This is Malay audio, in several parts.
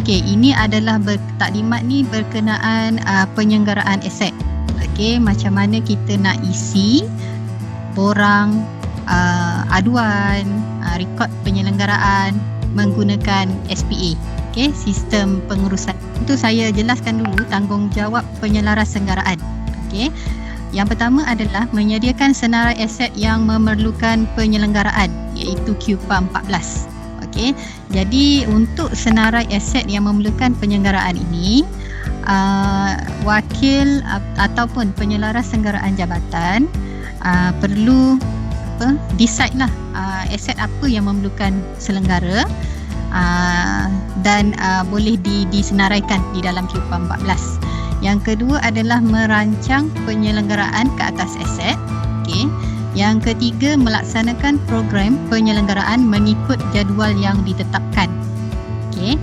Okey, ini adalah taklimat ni berkenaan penyelenggaraan aset. Okey, macam mana kita nak isi borang, aduan, rekod penyelenggaraan menggunakan SPA. Okey, sistem pengurusan. Itu saya jelaskan dulu tanggungjawab penyelarassenggaraan. Okey. Yang pertama adalah menyediakan senarai aset yang memerlukan penyelenggaraan, iaitu QPA 14. Okey. Jadi untuk senarai aset yang memerlukan penyelenggaraan ini, wakil ataupun penyelarassenggaraan jabatan perlu decide lah aset apa yang memerlukan selenggara dan boleh disenaraikan di dalam QPA 14. Yang kedua adalah merancang penyelenggaraan ke atas aset. Okey. Yang ketiga, melaksanakan program penyelenggaraan mengikut jadual yang ditetapkan. Okey.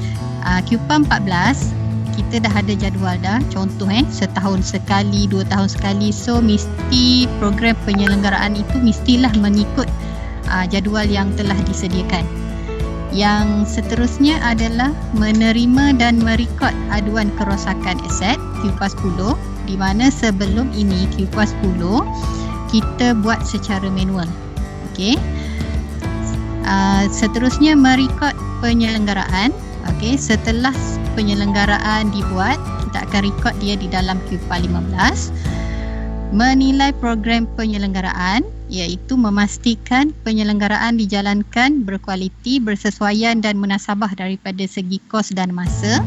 QPA 14 kita dah ada jadual dah. Contoh setahun sekali, 2 tahun sekali. So mesti program penyelenggaraan itu mestilah mengikut jadual yang telah disediakan. Yang seterusnya adalah menerima dan merekod aduan kerosakan aset QPA 10, di mana sebelum ini QPA 10 kita buat secara manual. Okey. Seterusnya merekod penyelenggaraan. Okey, setelah penyelenggaraan dibuat, kita akan rekod dia di dalam QPA 15. Menilai program penyelenggaraan, iaitu memastikan penyelenggaraan dijalankan berkualiti, bersesuaian dan munasabah daripada segi kos dan masa.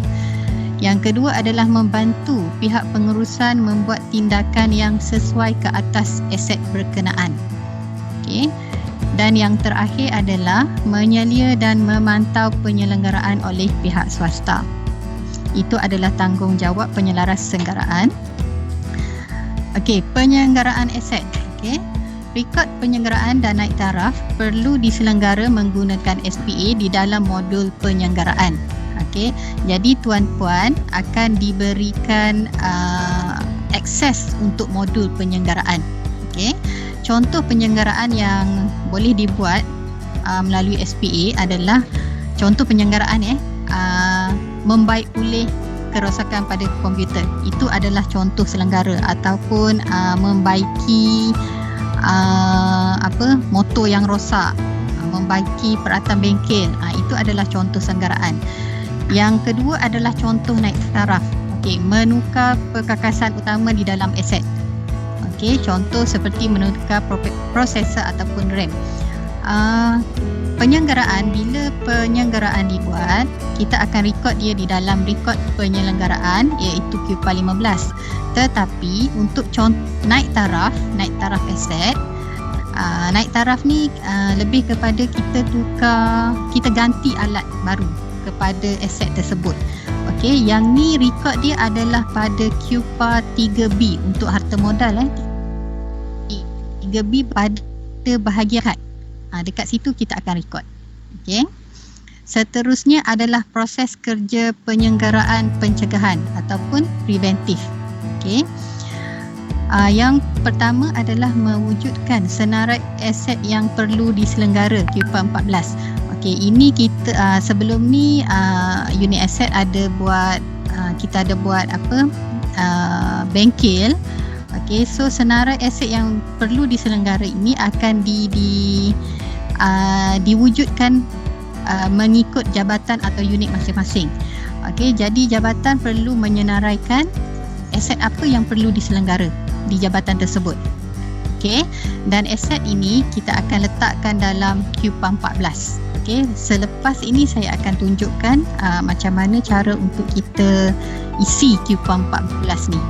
Yang kedua adalah membantu pihak pengurusan membuat tindakan yang sesuai ke atas aset berkenaan. Okey. Dan yang terakhir adalah menyelia dan memantau penyelenggaraan oleh pihak swasta. Itu adalah tanggungjawab penyelarassenggaraan. Okey, penyelenggaraan aset. Okey. Rekod penyelenggaraan dan naik taraf perlu diselenggara menggunakan SPA di dalam modul penyelenggaraan. Okey. Jadi tuan-puan akan diberikan akses untuk modul penyelenggaraan. Okey. Contoh penyelenggaraan yang boleh dibuat melalui SPA adalah contoh penyelenggaraan membaik pulih kerosakan pada komputer. Itu adalah contoh selenggara, ataupun membaiki motor yang rosak, membaiki peralatan bengkel. Itu adalah contoh selenggaraan. Yang kedua adalah contoh naik taraf. Okey, menukar perkakasan utama di dalam aset. Okey, contoh seperti menukar prosesor ataupun RAM. Penyelenggaraan, bila penyelenggaraan dibuat, kita akan rekod dia di dalam rekod penyelenggaraan, iaitu QPA 15. Tetapi untuk naik taraf aset, naik taraf ni lebih kepada kita ganti alat baru kepada aset tersebut. Okey, yang ni rekod dia adalah pada QPA 3B untuk harta modal 3B pada bahagian kad. Dekat situ kita akan rekod. Okey. Seterusnya adalah proses kerja penyelenggaraan pencegahan ataupun preventif. Okey. Yang pertama adalah mewujudkan senarai aset yang perlu diselenggara QPA 14. Okey, ini kita sebelum ni unit aset ada buat kita ada buat bengkel. Okey, so senarai aset yang perlu diselenggara ini akan diwujudkan mengikut jabatan atau unit masing-masing. Okey, jadi jabatan perlu menyenaraikan aset apa yang perlu diselenggara di jabatan tersebut. Okey, dan aset ini kita akan letakkan dalam QPA 14. Okey, selepas ini saya akan tunjukkan macam mana cara untuk kita isi QPA 14 ni.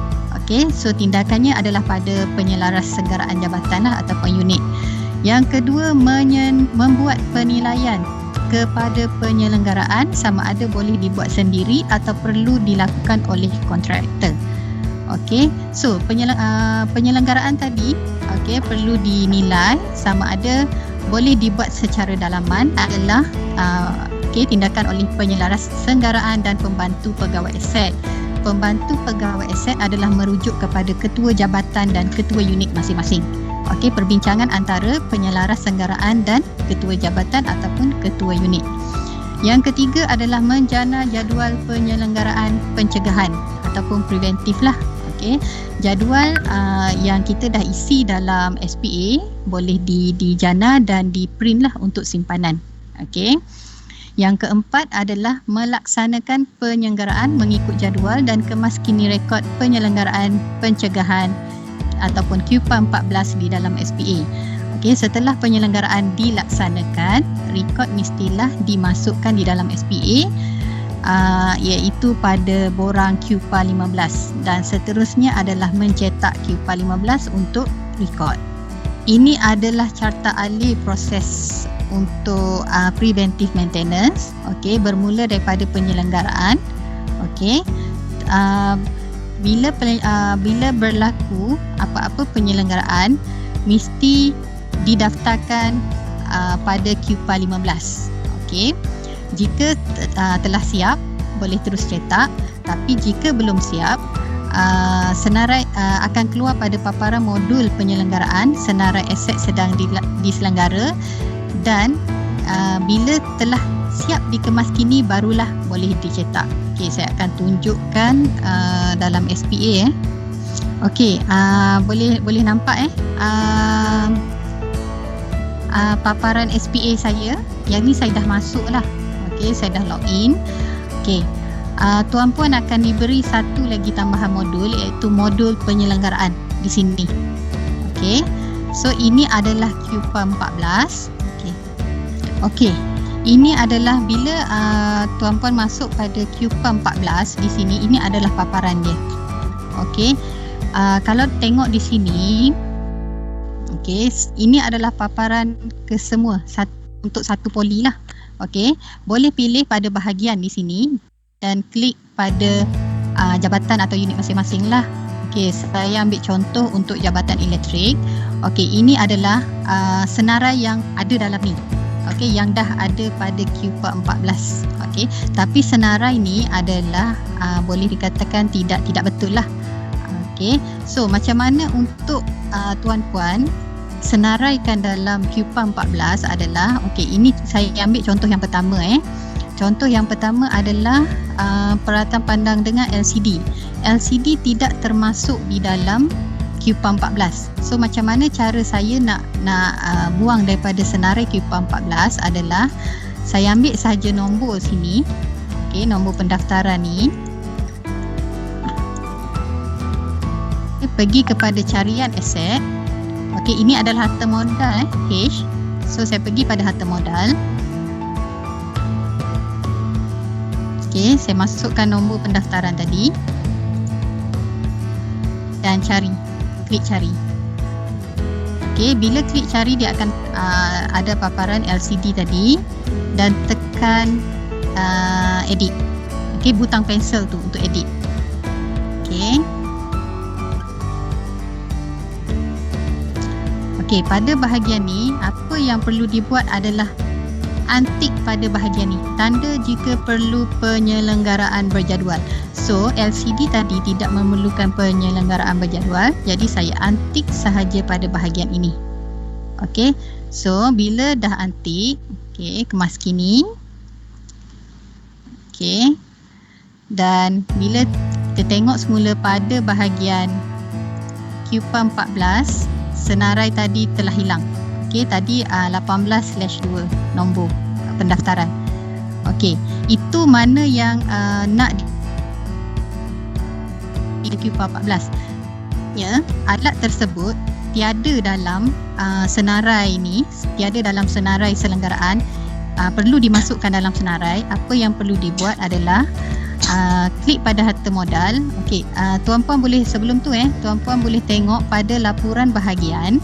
Okey, so tindakannya adalah pada penyelarassenggaraan jabatan ataupun unit. Yang kedua, membuat penilaian kepada penyelenggaraan, sama ada boleh dibuat sendiri atau perlu dilakukan oleh kontraktor. Okey, so penyelenggaraan tadi perlu dinilai sama ada boleh dibuat secara dalaman adalah tindakan oleh penyelarassenggaraan dan pembantu pegawai aset. Pembantu pegawai aset adalah merujuk kepada ketua jabatan dan ketua unit masing-masing. Okey, perbincangan antara penyelarassenggaraan dan ketua jabatan ataupun ketua unit. Yang ketiga adalah menjana jadual penyelenggaraan pencegahan ataupun preventif lah. Okey, jadual yang kita dah isi dalam SPA boleh dijana dan di print lah untuk simpanan. Okey. Yang keempat adalah melaksanakan penyelenggaraan mengikut jadual dan kemaskini rekod penyelenggaraan pencegahan ataupun QPA 14 di dalam SPA. Okey, setelah penyelenggaraan dilaksanakan, rekod mestilah dimasukkan di dalam SPA iaitu pada borang QPA 15 dan seterusnya adalah mencetak QPA 15 untuk rekod. Ini adalah carta alih proses untuk preventive maintenance. Okey, bermula daripada penyelenggaraan. Okey. Bila berlaku apa-apa penyelenggaraan mesti didaftarkan pada QPA 15. Okey. Jika telah siap boleh terus cetak, tapi jika belum siap senarai akan keluar pada paparan modul penyelenggaraan senarai aset sedang diselenggara dan bila telah siap dikemaskini barulah boleh dicetak. Okey, saya akan tunjukkan dalam SPA. Okey, boleh nampak paparan SPA saya. Yang ni saya dah masuk lah. Okey, saya dah login. Okey, tuan puan akan diberi satu lagi tambahan modul iaitu modul penyelenggaraan di sini. Okey, so ini adalah QPA 14. Okey, ini adalah bila tuan puan masuk pada QPA 14 di sini, ini adalah paparan dia. Okey, kalau tengok di sini, okey, ini adalah paparan kesemua untuk satu poli lah. Okey, boleh pilih pada bahagian di sini dan klik pada jabatan atau unit masing-masing lah. Okey, saya ambil contoh untuk jabatan elektrik. Okey, ini adalah senarai yang ada dalam ni. Okey, yang dah ada pada QPA 14. Okey, tapi senarai ni adalah boleh dikatakan tidak betul lah. Okey, so macam mana untuk tuan-puan senaraikan dalam QPA 14 adalah, okey, ini saya ambil contoh yang pertama. Contoh yang pertama adalah peralatan pandang dengar LCD. LCD tidak termasuk di dalam QPA 14. So macam mana cara saya nak buang daripada senarai QPA 14 adalah saya ambil sahaja nombor sini. Okey, nombor pendaftaran ni. Pergi kepada carian aset. Okey, ini adalah harta modal H. So saya pergi pada harta modal. Okey, saya masukkan nombor pendaftaran tadi dan cari. Klik cari. Okey, bila klik cari dia akan ada paparan LCD tadi dan tekan edit. Okey, butang pensel tu untuk edit. Okey. Okey, pada bahagian ni apa yang perlu dibuat adalah antik pada bahagian ni. Tanda jika perlu penyelenggaraan berjadual. So LCD tadi tidak memerlukan penyelenggaraan berjadual, jadi saya antik sahaja pada bahagian ini. Okey, so bila dah antik, okey, kemaskini. Okey, dan bila kita tengok semula pada bahagian QPA 14, senarai tadi telah hilang. Okey, tadi 18/2 nombor pendaftaran. Okey, itu mana yang nak di QPA 14. Ya, alat tersebut tiada dalam senarai ni, tiada dalam senarai selenggaraan, perlu dimasukkan dalam senarai. Apa yang perlu dibuat adalah klik pada harta modal. Okey, tuan-puan boleh sebelum tu tuan-puan boleh tengok pada laporan bahagian.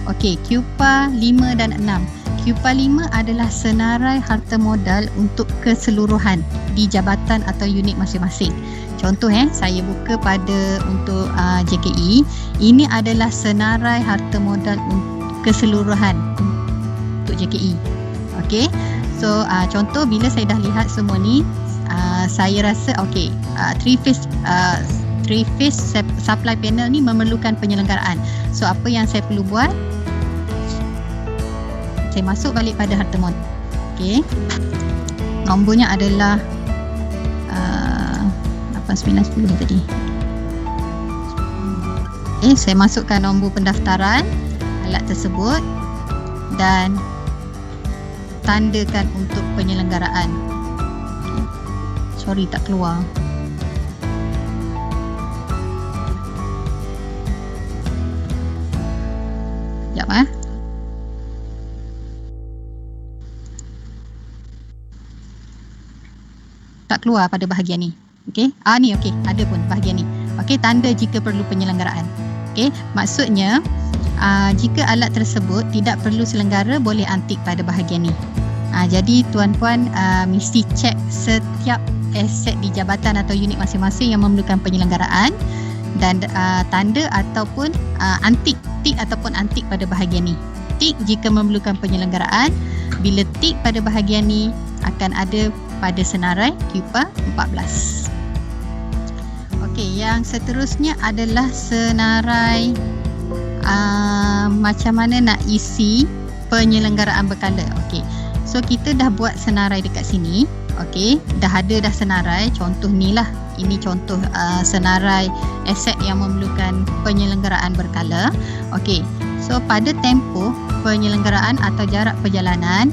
Okey, QPA 5 dan 6. QPA 5 adalah senarai harta modal untuk keseluruhan di jabatan atau unit masing-masing. Contoh saya buka pada untuk JKE. Ini adalah senarai harta modal keseluruhan untuk JKE. Okey. So contoh bila saya dah lihat semua ni, saya rasa okey, three phase supply panel ni memerlukan penyelenggaraan. So apa yang saya perlu buat? Saya masuk balik pada harta modal. Okey. Nombornya adalah 8910 tadi. Saya masukkan nombor pendaftaran alat tersebut dan tandakan untuk penyelenggaraan. Sorry, tak keluar. Sekejap tak keluar pada bahagian ni. Okey. Ni okey, ada pun bahagian ni. Okey, tanda jika perlu penyelenggaraan. Okey, maksudnya jika alat tersebut tidak perlu selenggara, boleh antik pada bahagian ni. Jadi tuan-puan mesti cek setiap aset di jabatan atau unit masing-masing yang memerlukan penyelenggaraan dan tanda ataupun antik, tik ataupun antik pada bahagian ni. Tik jika memerlukan penyelenggaraan, bila tik pada bahagian ni akan ada pada senarai QPA 14. Okey, yang seterusnya adalah senarai macam mana nak isi penyelenggaraan berkala. Okey, so kita dah buat senarai dekat sini. Okey, dah ada senarai. Contoh ni lah. Ini contoh senarai aset yang memerlukan penyelenggaraan berkala. Okey, so pada tempoh penyelenggaraan atau jarak perjalanan,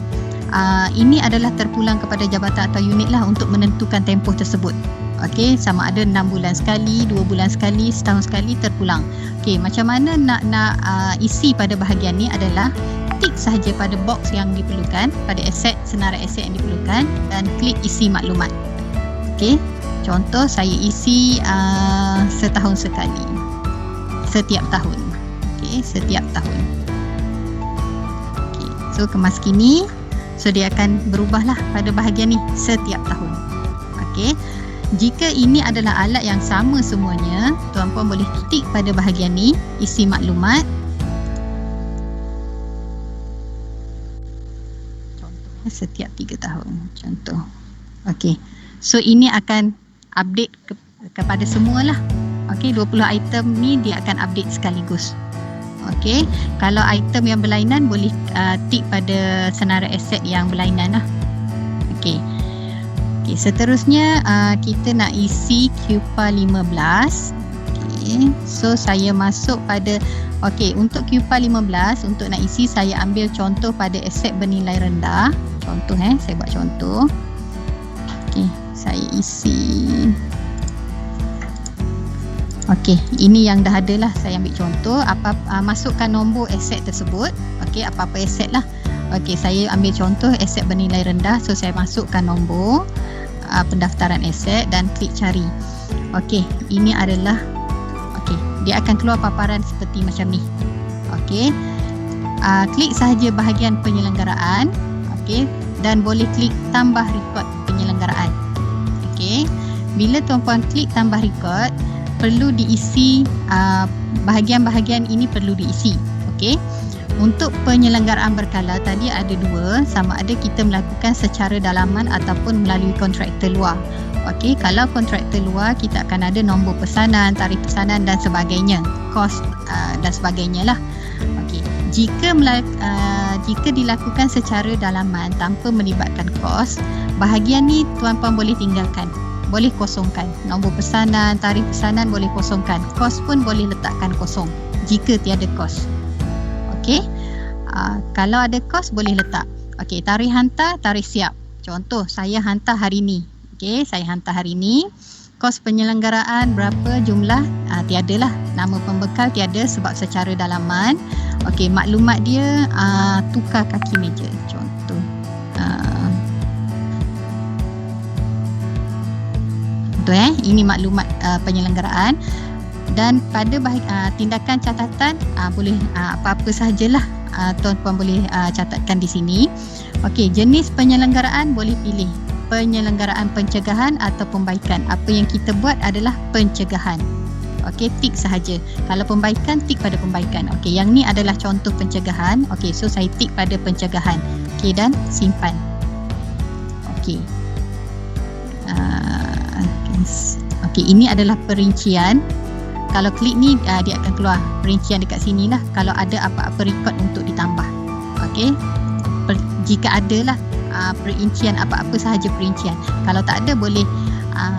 ini adalah terpulang kepada jabatan atau unit lah untuk menentukan tempoh tersebut. Okey, sama ada 6 bulan sekali, 2 bulan sekali, setahun sekali terpulang. Okey, macam mana nak isi pada bahagian ni adalah tik sahaja pada box yang diperlukan, pada aset, senarai aset yang diperlukan dan klik isi maklumat. Okey, contoh saya isi setahun sekali, setiap tahun. Okey, setiap tahun. Okey, so kemas kini, so dia akan berubahlah pada bahagian ni setiap tahun. Okey, jika ini adalah alat yang sama semuanya, tuan-puan boleh tik pada bahagian ni, isi maklumat. Contohnya setiap 3 tahun, contoh. Okey, so ini akan update kepada semualah. Okey, 20 item ni dia akan update sekaligus. Okey, kalau item yang berlainan boleh tik pada senarai aset yang berlainan lah. Okey. Okey, seterusnya kita nak isi QPA 15. Okey, so saya masuk pada untuk QPA 15 untuk nak isi, saya ambil contoh pada aset bernilai rendah. Contoh saya buat contoh. Okey, saya isi. Okey, ini yang dah ada lah, saya ambil contoh. Masukkan nombor aset tersebut. Okey, apa-apa aset lah. Okey, saya ambil contoh aset bernilai rendah, so saya masukkan nombor pendaftaran aset dan klik cari. Okey, ini adalah dia akan keluar paparan seperti macam ni. Okey, klik sahaja bahagian penyelenggaraan. Okey, dan boleh klik tambah rekod penyelenggaraan. Okey, bila tuan-puan klik tambah rekod, perlu diisi bahagian-bahagian ini perlu diisi. Okey, untuk penyelenggaraan berkala tadi ada 2, sama ada kita melakukan secara dalaman ataupun melalui kontraktor luar. Okey, kalau kontraktor luar kita akan ada nombor pesanan, tarikh pesanan dan sebagainya, kos dan sebagainya lah. Okey, jika dilakukan secara dalaman tanpa melibatkan kos, bahagian ni tuan-puan boleh tinggalkan, boleh kosongkan. Nombor pesanan, tarikh pesanan boleh kosongkan, kos pun boleh letakkan kosong jika tiada kos. Okey, kalau ada kos boleh letak. Okey, tarikh hantar, tarikh siap. Contoh saya hantar hari ni. Okey, saya hantar hari ni. Kos penyelenggaraan berapa jumlah? Tiadalah. Nama pembekal tiada sebab secara dalaman. Okey, maklumat dia tukar kaki meja. Contoh. Ini maklumat penyelenggaraan. Dan pada tindakan catatan boleh apa-apa sahajalah tuan-puan boleh catatkan di sini. Okey, jenis penyelenggaraan boleh pilih penyelenggaraan pencegahan atau pembaikan. Apa yang kita buat adalah pencegahan. Okey, tik sahaja. Kalau pembaikan, tik pada pembaikan. Okey, yang ni adalah contoh pencegahan. Okey, so saya tik pada pencegahan. Okey, dan simpan. Okey. Okey, ini adalah perincian. Kalau klik ni dia akan keluar perincian dekat sini lah kalau ada apa-apa rekod untuk ditambah. Okey, jika ada lah perincian apa-apa sahaja perincian. Kalau tak ada boleh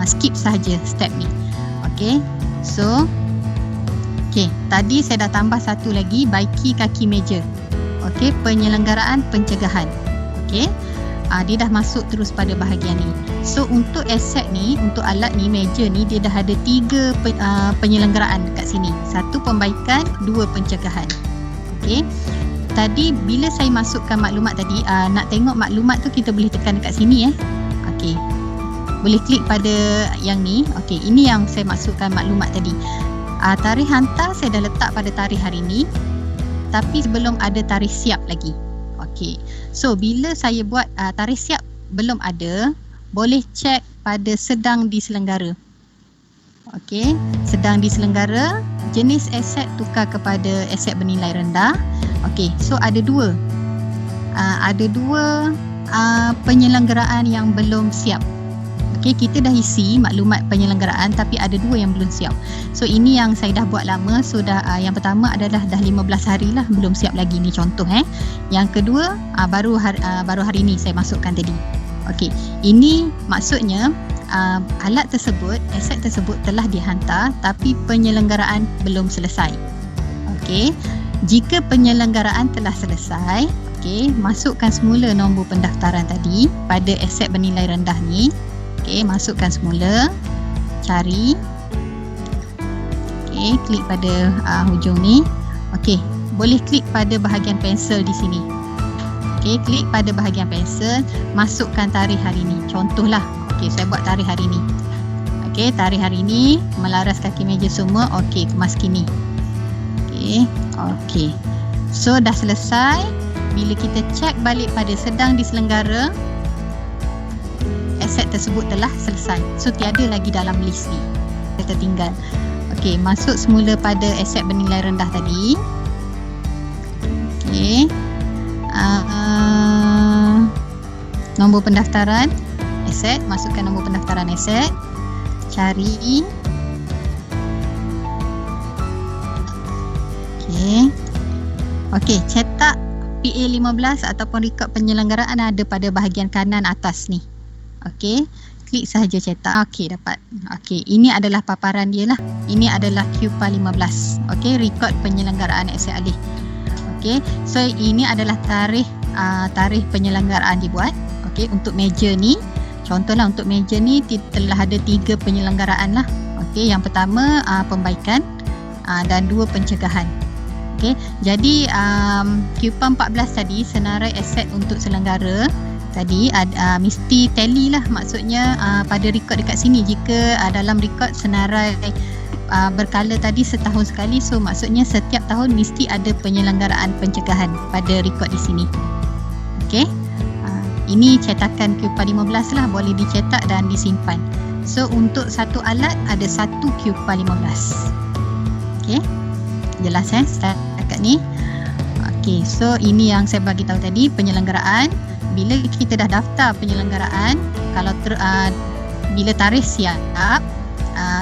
skip sahaja step ni. Okey. So tadi saya dah tambah satu lagi, baiki kaki meja. Okey, penyelenggaraan pencegahan. Okey. Dia dah masuk terus pada bahagian ni. So untuk aset ni, untuk alat ni, meja ni, dia dah ada 3 penyelenggaraan dekat sini. 1 pembaikan, 2 pencegahan. Okey. Tadi bila saya masukkan maklumat tadi, nak tengok maklumat tu kita boleh tekan dekat sini Okey. Boleh klik pada yang ni. Okey, ini yang saya masukkan maklumat tadi. Tarikh hantar saya dah letak pada tarikh hari ni. Tapi belum ada tarikh siap lagi. Okey. So bila saya buat tarikh siap belum ada, boleh cek pada sedang diselenggara. Okey, sedang diselenggara, jenis aset tukar kepada aset bernilai rendah. Okey, so ada dua penyelenggaraan yang belum siap. Okey, kita dah isi maklumat penyelenggaraan tapi ada 2 yang belum siap. So ini yang saya dah buat lama. So yang pertama adalah dah 15 hari lah belum siap lagi, ni contoh Yang kedua baru hari ni saya masukkan tadi. Okey, ini maksudnya alat tersebut, aset tersebut telah dihantar tapi penyelenggaraan belum selesai. Okey, jika penyelenggaraan telah selesai, okey, masukkan semula nombor pendaftaran tadi pada aset bernilai rendah ni. Okey, masukkan semula, cari. Okey, klik pada hujung ni. Okey, boleh klik pada bahagian pensel di sini. Okey, klik pada bahagian pensel, masukkan tarikh hari ni. Contohlah, okey, saya buat tarikh hari ni. Okey, tarikh hari ni, melaras kaki meja semua, okey, kemas kini. Okey. So dah selesai. Bila kita cek balik pada sedang diselenggara, aset tersebut telah selesai. So tiada lagi dalam list ni. Kita tinggal. Okey, masuk semula pada aset bernilai rendah tadi. Okey. Nombor pendaftaran aset, masukkan nombor pendaftaran aset. Cari. Okey, cetak PA15 ataupun rekod penyelenggaraan ada pada bahagian kanan atas ni. Okey, klik sahaja cetak. Okey, dapat. Okey, ini adalah paparan dia lah. Ini adalah QPA 15. Okey, rekod penyelenggaraan aset alih. Okey, so ini adalah tarikh penyelenggaraan dibuat. Okey, untuk meja ni, contohlah untuk meja ni telah ada 3 penyelenggaraan lah. Okey, yang pertama pembaikan dan 2 pencegahan. Okey, jadi QPA 14 tadi, senarai aset untuk selenggara tadi mesti tally lah, maksudnya pada rekod dekat sini. Jika dalam rekod senarai berkala tadi setahun sekali, so maksudnya setiap tahun mesti ada penyelenggaraan pencegahan pada rekod di sini. Okey, ini cetakan QPA 15 lah, boleh dicetak dan disimpan. So untuk satu alat ada 1 QPA 15. Okey, jelas setakat ni. Okey, so ini yang saya bagi tahu tadi, penyelenggaraan. Bila kita dah daftar penyelenggaraan, kalau bila tarikh siap,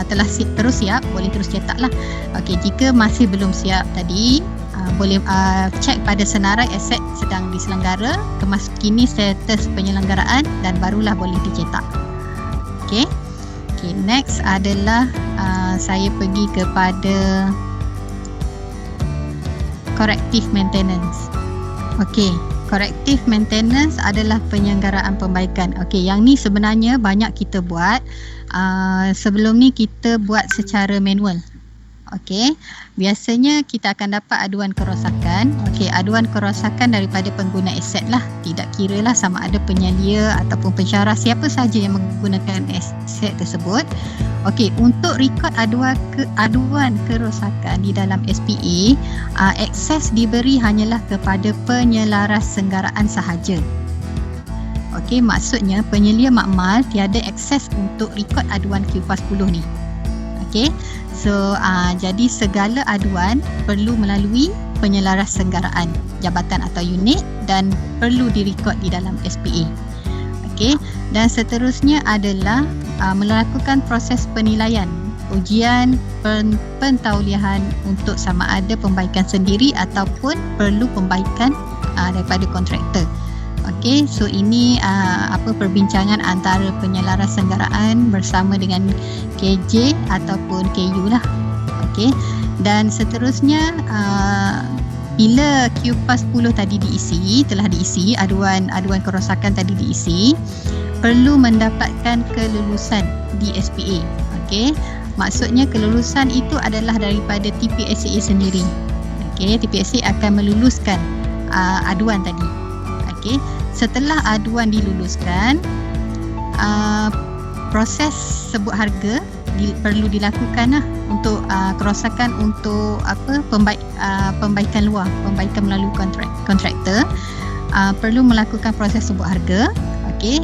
telah terus siap, boleh terus cetak lah. Okey, jika masih belum siap tadi, boleh cek pada senarai aset sedang diselenggara, kemas kini status penyelenggaraan dan barulah boleh dicetak. Okey. Okey, next adalah saya pergi kepada corrective maintenance. Okey, corrective maintenance adalah penyelenggaraan pembaikan. Okey, yang ni sebenarnya banyak kita buat. Sebelum ni kita buat secara manual. Okey, biasanya kita akan dapat aduan kerosakan. Okey, aduan kerosakan daripada pengguna aset lah. Tidak kira lah sama ada penyelia ataupun pensyarah, siapa sahaja yang menggunakan aset tersebut. Okey, untuk rekod aduan kerosakan di dalam SPA, akses diberi hanyalah kepada penyelaras senggaraan sahaja. Okey, maksudnya penyelia makmal tiada akses untuk rekod aduan QPA 10 ni. Okey, so jadi segala aduan perlu melalui penyelaras senggaraan jabatan atau unit dan perlu direkod di dalam SPA. Okey, dan seterusnya adalah melakukan proses penilaian, ujian pentauliahan untuk sama ada pembaikan sendiri ataupun perlu pembaikan daripada kontraktor. Okey, so ini perbincangan antara penyelarasenggaraan bersama dengan KJ ataupun KU lah. Okey. Dan seterusnya bila QPAS 10 tadi telah diisi, aduan kerosakan tadi diisi, perlu mendapatkan kelulusan di SPA. Okey. Maksudnya kelulusan itu adalah daripada TPSA sendiri. Okey, TPSA akan meluluskan aduan tadi. Okey. Setelah aduan diluluskan, proses sebut harga perlu dilakukan lah untuk kerosakan untuk pembaikan luar, pembaikan melalui kontraktor, perlu melakukan proses sebut harga. Okey.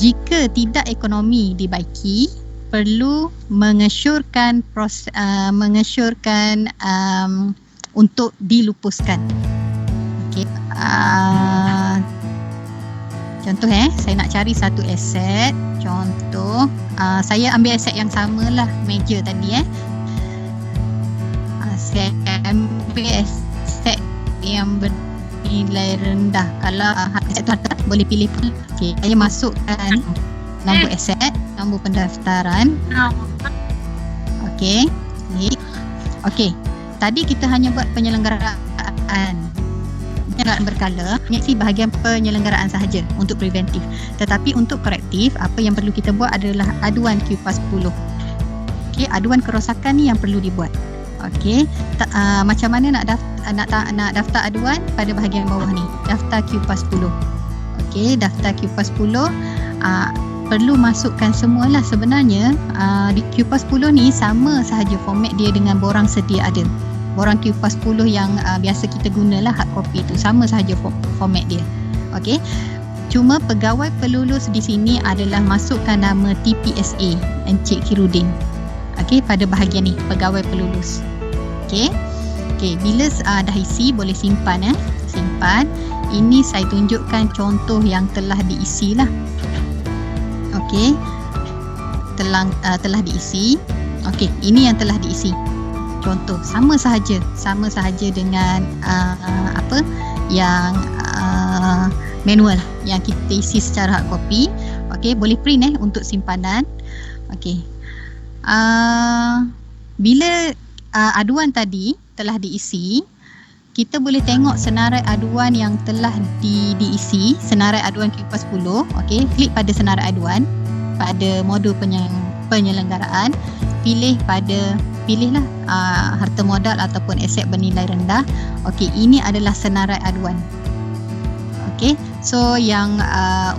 Jika tidak ekonomi dibaiki, perlu mengesyorkan untuk dilupuskan. Okey. Contoh saya nak cari satu aset. Contoh saya ambil aset yang samalah meja tadi saya ambil aset yang bernilai rendah. Kalau aset tu harga boleh pilih. Okey, saya masukkan nombor aset, nombor pendaftaran. Okey. Okey. Tadi kita hanya buat penyelenggaraan berkala, menyaksi bahagian penyelenggaraan sahaja untuk preventif. Tetapi untuk korektif, apa yang perlu kita buat adalah aduan QPAS 10. Okey, aduan kerosakan ni yang perlu dibuat. Okey, macam mana nak daftar aduan? Pada bahagian bawah ni, daftar QPAS 10. Okey, daftar QPAS 10 perlu masukkan semualah sebenarnya. Di QPAS 10 ni sama sahaja format dia dengan borang sedia ada. Borang QPAS 10 yang biasa kita gunalah hard copy tu, sama sahaja format dia. Okey. Cuma pegawai pelulus di sini adalah masukkan nama TPSA, Encik Khirudin. Okey, pada bahagian ni pegawai pelulus. Okey. Okey, bila dah isi boleh simpan simpan. Ini saya tunjukkan contoh yang telah diisi lah. Okey. Telah diisi. Okey, ini yang telah diisi. Contoh sama sahaja dengan yang manual yang kita isi secara hard copy. Okey, boleh print untuk simpanan. Okey. Bila aduan tadi telah diisi, kita boleh tengok senarai aduan yang telah diisi, senarai aduan QPAS 10. Okey, klik pada senarai aduan pada modul penyelenggaraan, pilihlah harta modal ataupun aset bernilai rendah. Okey, ini adalah senarai aduan. Okey, so yang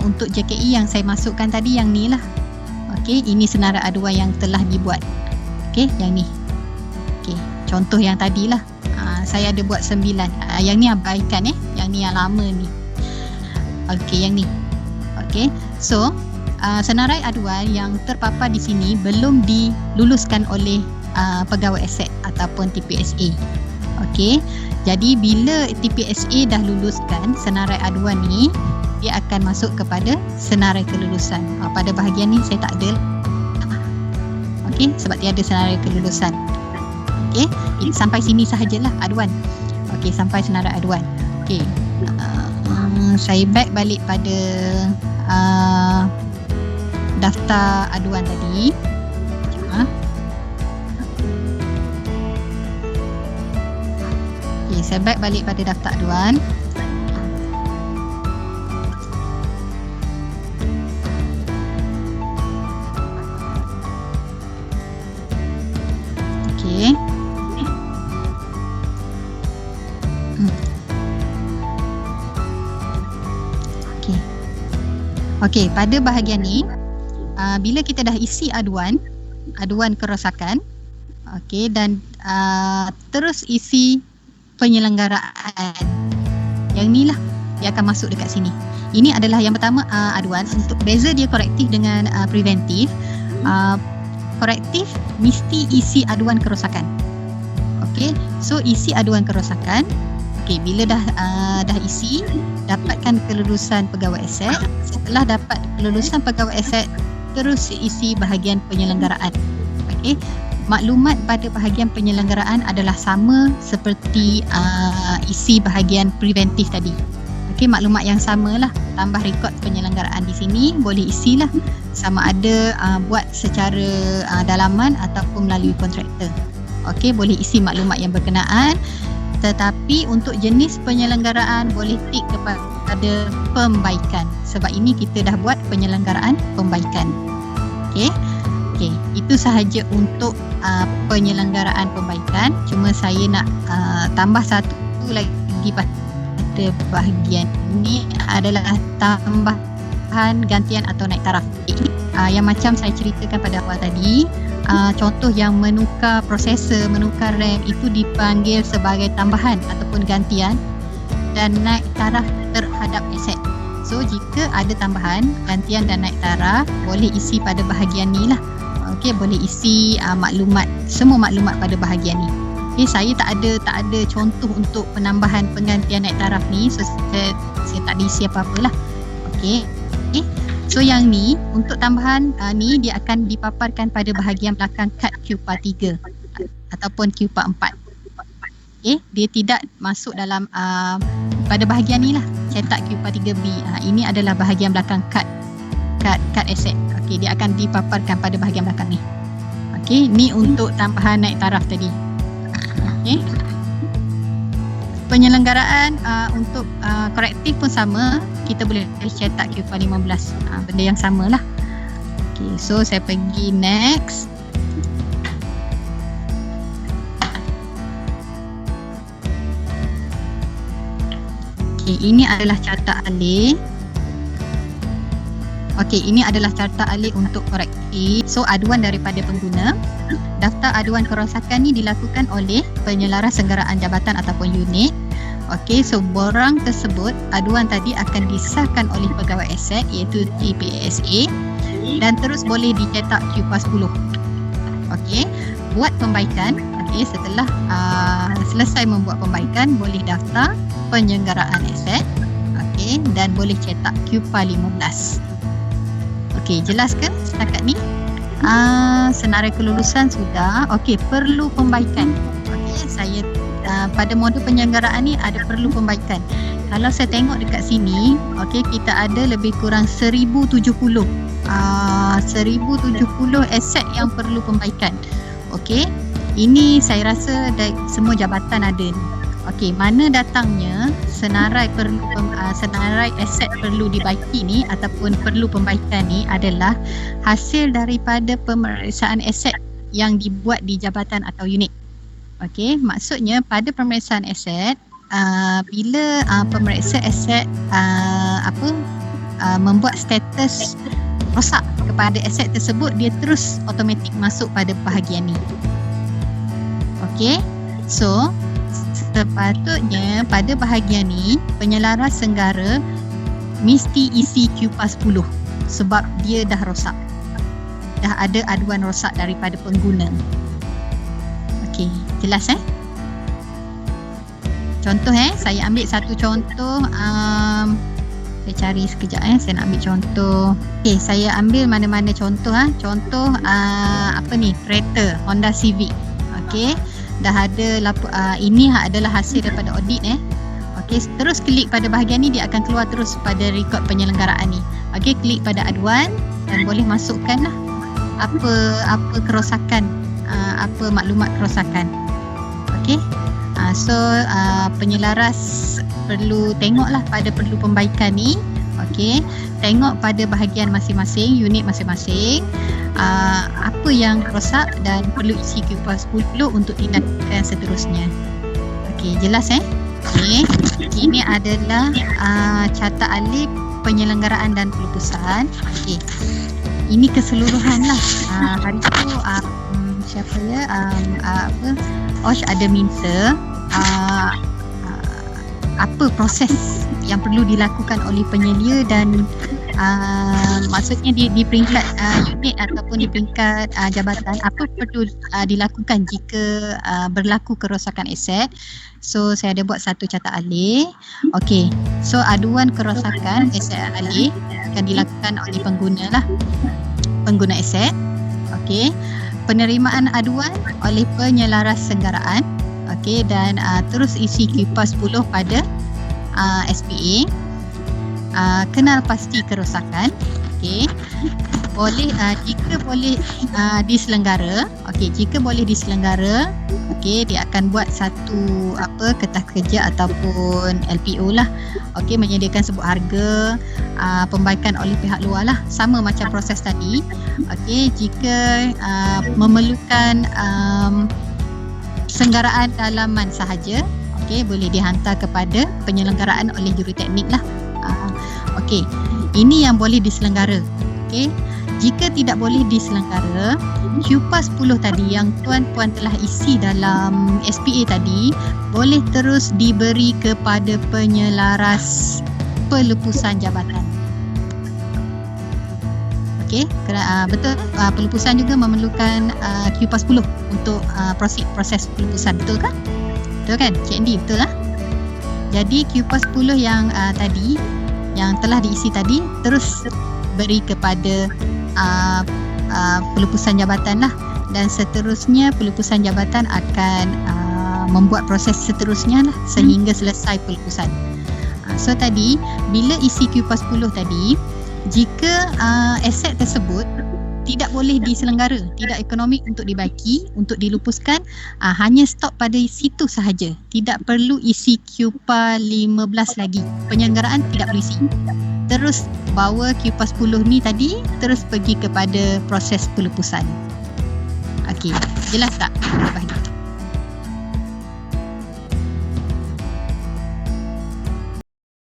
untuk JKE yang saya masukkan tadi yang ni lah. Okey, ini senarai aduan yang telah dibuat. Okey, yang ni. Okey, contoh yang tadi lah. Saya ada buat 9. Yang ni abaikan yang ni yang lama ni. Okey, yang ni. Okey, so senarai aduan yang terpapar di sini belum diluluskan oleh pegawai aset ataupun TPSA. Okey, jadi bila TPSA dah luluskan senarai aduan ni, dia akan masuk kepada senarai kelulusan. Pada bahagian ni saya tak ada. Okey, sebab dia ada senarai kelulusan. Okey, sampai sini sahajalah aduan. Okey, sampai senarai aduan. Okey, saya back balik pada daftar aduan tadi. Okey, saya back balik pada daftar aduan. Okey. Okey. Okey, pada bahagian ni bila kita dah isi aduan kerosakan, okey, dan terus isi penyelenggaraan, yang ni lah dia akan masuk dekat sini. Ini adalah yang pertama, aduan. Untuk beza dia korektif dengan preventif. Korektif mesti isi aduan kerosakan. Okey, so isi aduan kerosakan. Okey, bila dah isi, dapatkan kelulusan pegawai aset. Setelah dapat kelulusan pegawai aset, terus isi bahagian penyelenggaraan. Okey, maklumat pada bahagian penyelenggaraan adalah sama seperti isi bahagian preventif tadi. Okey, maklumat yang samalah, tambah rekod penyelenggaraan di sini, boleh isilah sama ada buat secara dalaman ataupun melalui kontraktor. Okey, boleh isi maklumat yang berkenaan, tetapi untuk jenis penyelenggaraan boleh tik kepada pembaikan. Sebab ini kita dah buat penyelenggaraan pembaikan. Okey. Okey, itu sahaja untuk penyelenggaraan pembaikan. Cuma saya nak tambah satu lagi pada bahagian ini adalah tambahan gantian atau naik taraf. Yang macam saya ceritakan pada awal tadi, contoh yang menukar prosesor, menukar RAM itu dipanggil sebagai tambahan ataupun gantian dan naik taraf terhadap aset. So jika ada tambahan, gantian dan naik taraf, boleh isi pada bahagian ni lah. Okey, boleh isi maklumat, semua maklumat pada bahagian ni. Okey, saya tak ada contoh untuk penambahan penggantian naik taraf ni, so saya tak ada isi apa-apa lah. Okey. So yang ni untuk tambahan ni dia akan dipaparkan pada bahagian belakang kad QPA 3 ataupun QPA 4. Okey, dia tidak masuk dalam pada bahagian ni lah, cetak QPA 3B. Ini adalah bahagian belakang kad aset. Okey, dia akan dipaparkan pada bahagian belakang ni. Okey, ni untuk tambahan naik taraf tadi. Okey. Penyelenggaraan untuk korektif pun sama, kita boleh cetak QPA 15, benda yang samalah. Okey, so saya pergi next. Okey, ini adalah carta alih. Okey, ini adalah carta alih untuk korektif. So aduan daripada pengguna. Daftar aduan kerosakan ni dilakukan oleh penyelaras senggaraan jabatan ataupun unit. Okey, so borang tersebut, aduan tadi akan disahkan oleh pegawai aset iaitu TPASA dan terus boleh dicetak QPA 10. Okey, buat pembaikan. Okey, setelah selesai membuat pembaikan, boleh daftar penyelenggaraan aset. Okey, dan boleh cetak QPA 15. Okey, jelas ke setakat ni? Senarai kelulusan sudah. Okey, perlu pembaikan. Okey, saya pada modul penyelenggaraan ni ada perlu pembaikan. Kalau saya tengok dekat sini, okey, kita ada lebih kurang 1070. 1070 aset yang perlu pembaikan. Okey, ini saya rasa semua jabatan ada ni. Okey, mana datangnya senarai aset perlu dibaiki ni ataupun perlu pembaikan ni adalah hasil daripada pemeriksaan aset yang dibuat di jabatan atau unit. Okey, maksudnya pada pemeriksaan aset, bila pemeriksa aset membuat status rosak kepada aset tersebut, dia terus automatik masuk pada bahagian ni. Okey, so sepatutnya pada bahagian ni penyelaras senggara mesti isi QPA 10 sebab dia dah rosak. Dah ada aduan rosak daripada pengguna. Okey, jelas Contoh saya ambil satu contoh, saya cari sekejap saya nak ambil contoh. Okey, saya ambil mana-mana contoh contoh apa ni, kereta Honda Civic. Okey, dah ada ini adalah hasil daripada audit Okey, terus klik pada bahagian ni, dia akan keluar terus pada rekod penyelenggaraan ni. Okey, klik pada aduan dan boleh masukkanlah apa kerosakan, apa maklumat kerosakan. Okey. So penyelaras perlu tengoklah pada perlu pembaikan ni. Okey, tengok pada bahagian masing-masing, unit masing-masing, apa yang rosak dan perlu isi QPA 10 untuk tindakan seterusnya. Okey, jelas Okey, ini adalah carta alih penyelenggaraan dan pelupusan. Okey, ini keseluruhan lah. Hari tu siapa Osh ada minta apa proses yang perlu dilakukan oleh penyelia dan maksudnya di peringkat unit ataupun di peringkat jabatan, apa perlu dilakukan jika berlaku kerosakan aset. So saya ada buat satu carta alih. Okey, so aduan kerosakan aset alih akan dilakukan oleh pengguna aset. Okey, penerimaan aduan oleh penyelaras senggaraan. Okey, dan terus isi QPA 10 pada SPA. kenal pasti kerosakan. Okey. Boleh jika boleh diselenggara. Okey, jika boleh diselenggara, okey, dia akan buat satu kertas kerja ataupun LPO lah. Okey, menyediakan sebuah harga pembaikan oleh pihak luar lah, sama macam proses tadi. Okey, jika memerlukan senggaraan dalaman sahaja, okey, boleh dihantar kepada penyelenggaraan oleh juruteknik lah. Okey, ini yang boleh diselenggara. Okey, jika tidak boleh diselenggara, QPAS 10 tadi yang tuan-puan telah isi dalam SPA tadi boleh terus diberi kepada penyelaras pelepasan jabatan. Okey, betul, pelepasan juga memerlukan QPAS 10 untuk proses pelepasan, betul kan? Betul kan? Cik Andy, betul lah? Jadi QPAS 10 yang tadi, yang telah diisi tadi, terus beri kepada pelepasan jabatan lah, dan seterusnya pelepasan jabatan akan membuat proses seterusnya lah sehingga selesai pelepasan. So tadi bila isi QPAS 10 tadi, jika aset tersebut tidak boleh diselenggara, tidak ekonomik untuk dibaiki, untuk dilupuskan, hanya stop pada situ sahaja, tidak perlu isi QPA 15 lagi, penyelenggaraan tidak perlu isi. Terus bawa QPAS 10 ni tadi terus pergi kepada proses pelepasan. Okey, jelas tak?